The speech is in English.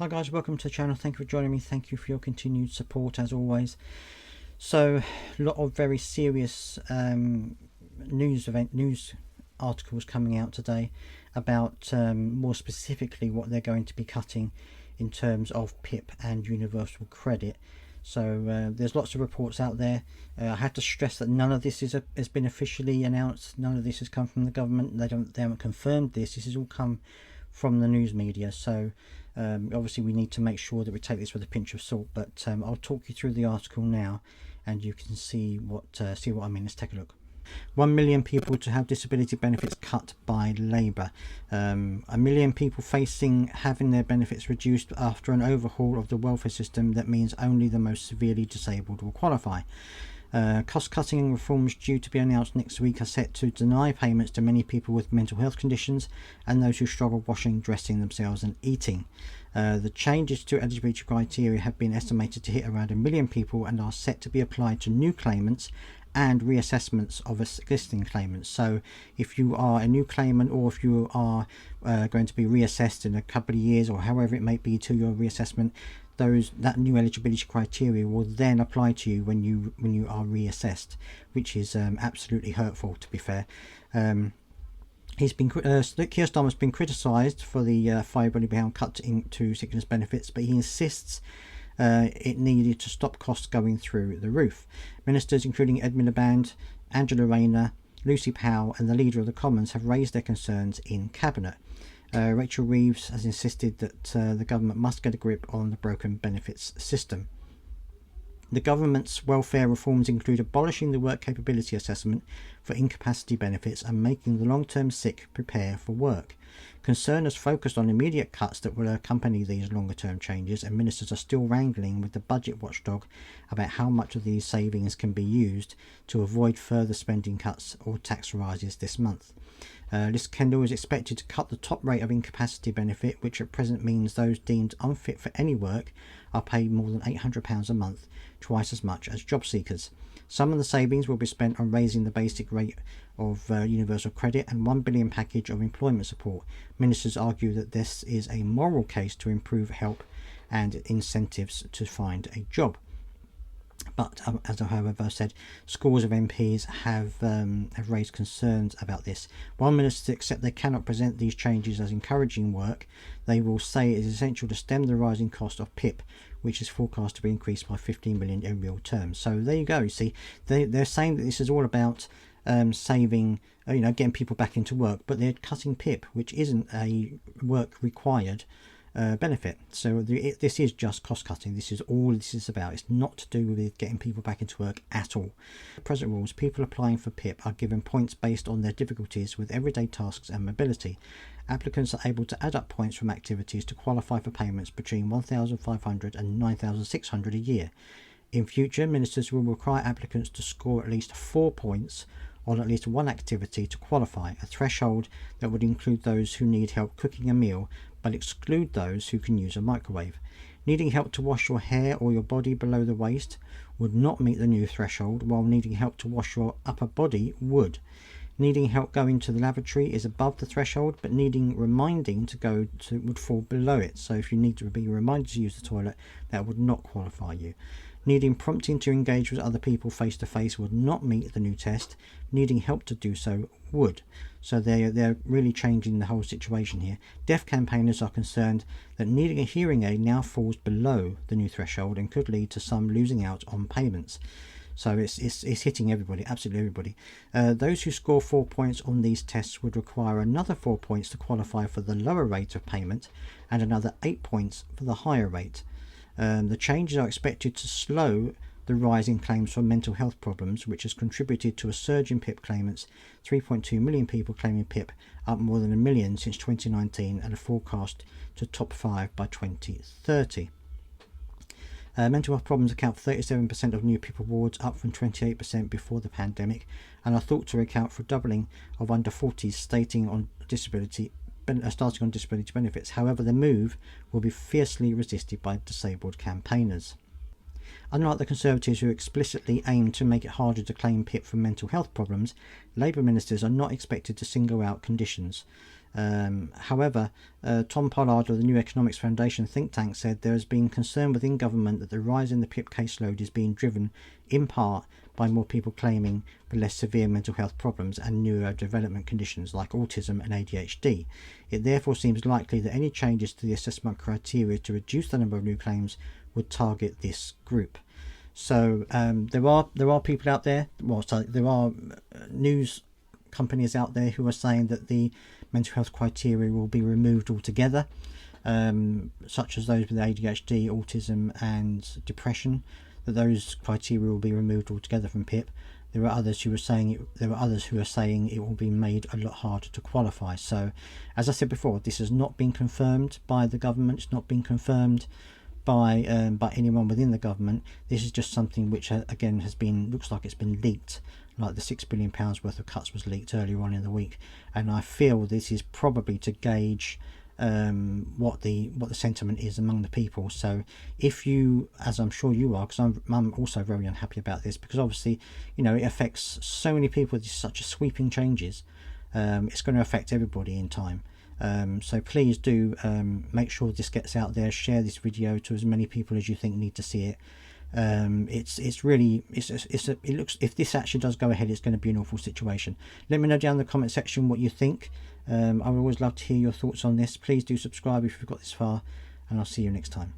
Hi guys, welcome to the channel. Thank you for joining me. Thank you for your continued support as always. So a lot of very serious news articles coming out today about more specifically what they're going to be cutting in terms of PIP and universal credit. So there's lots of reports out there. I have to stress that none of this has been officially announced. None of this has come from the government. They haven't confirmed this. This has all come from the news media. So obviously we need to make sure that we take this with a pinch of salt. But I'll talk you through the article now, and you can see what I mean. Let's take a look. 1 million people to have disability benefits cut by Labour. 1 million people facing having their benefits reduced after an overhaul of the welfare system that means only the most severely disabled will qualify. Cost-cutting reforms due to be announced next week are set to deny payments to many people with mental health conditions and those who struggle washing, dressing themselves and eating. The changes to eligibility criteria have been estimated to hit around 1 million people and are set to be applied to new claimants and reassessments of existing claimants. So if you are a new claimant, or if you are going to be reassessed in a couple of years, or however it may be to your reassessment, that new eligibility criteria will then apply to you when you are reassessed, which is absolutely hurtful, to be fair. Keir Starmer's been criticised for the £5 billion cut into sickness benefits, but he insists it needed to stop costs going through the roof. Ministers including Ed Miliband, Angela Rayner, Lucy Powell and the Leader of the Commons have raised their concerns in Cabinet. Rachel Reeves has insisted that the government must get a grip on the broken benefits system. The government's welfare reforms include abolishing the work capability assessment for incapacity benefits and making the long-term sick prepare for work. Concern has focused on immediate cuts that will accompany these longer-term changes, and ministers are still wrangling with the budget watchdog about how much of these savings can be used to avoid further spending cuts or tax rises this month. Liz Kendall is expected to cut the top rate of incapacity benefit, which at present means those deemed unfit for any work are paid more than £800 a month, twice as much as job seekers. Some of the savings will be spent on raising the basic rate of universal credit and £1 billion package of employment support. Ministers argue that this is a moral case to improve help and incentives to find a job. But as I have said, scores of MPs have raised concerns about this. While ministers accept they cannot present these changes as encouraging work, they will say it is essential to stem the rising cost of PIP, which is forecast to be increased by 15 million in real terms. So there you go. You see, they're saying that this is all about saving, getting people back into work, but they're cutting PIP, which isn't a work required benefit. So this is just cost cutting. This is all this is about. It's not to do with getting people back into work at all. Present rules: people applying for PIP are given points based on their difficulties with everyday tasks and mobility. Applicants are able to add up points from activities to qualify for payments between £1,500 and £9,600 a year. In future, ministers will require applicants to score at least 4 points on at least one activity to qualify, a threshold that would include those who need help cooking a meal but exclude those who can use a microwave. Needing help to wash your hair or your body below the waist would not meet the new threshold, while needing help to wash your upper body would. Needing help going to the lavatory is above the threshold, but needing reminding to go to would fall below it. So if you need to be reminded to use the toilet, that would not qualify you. Needing prompting to engage with other people face to face would not meet the new test. Needing help to do so would. So they're really changing the whole situation here. Deaf campaigners are concerned that needing a hearing aid now falls below the new threshold and could lead to some losing out on payments. So it's hitting everybody, absolutely everybody. Those who score 4 points on these tests would require another 4 points to qualify for the lower rate of payment and another 8 points for the higher rate. The changes are expected to slow the rise in claims for mental health problems, which has contributed to a surge in PIP claimants. 3.2 million people claiming PIP, up more than 1 million since 2019, and a forecast to top 5 by 2030. Mental health problems account for 37% of new PIP awards, up from 28% before the pandemic, and are thought to account for a doubling of under 40s starting on disability benefits. However, the move will be fiercely resisted by disabled campaigners. Unlike the Conservatives, who explicitly aim to make it harder to claim PIP for mental health problems, Labour ministers are not expected to single out conditions However, Tom Pollard of the New Economics Foundation think tank said there has been concern within government that the rise in the PIP caseload is being driven in part by more people claiming for less severe mental health problems and neurodevelopment conditions like autism and ADHD. It therefore seems likely that any changes to the assessment criteria to reduce the number of new claims would target this group. So there are people out there, there are news companies out there who are saying that the mental health criteria will be removed altogether, such as those with ADHD, autism and depression, that those criteria will be removed altogether from PIP. There are others who are saying it will be made a lot harder to qualify. So, as I said before, this has not been confirmed by the government. It's not been confirmed by anyone within the government. This is just something which again looks like it's been leaked, like the £6 billion worth of cuts was leaked earlier on in the week, and I feel this is probably to gauge what the sentiment is among the people. So if you, as I'm sure you are, because I'm also very unhappy about this, because obviously it affects so many people. It's such a sweeping changes. It's going to affect everybody in time. So please do make sure this gets out there. Share this video to as many people as you think need to see it. It looks, if this actually does go ahead, it's going to be an awful situation. Let me know down in the comment section what you think. I would always love to hear your thoughts on this. Please do subscribe if you've got this far, and I'll see you next time.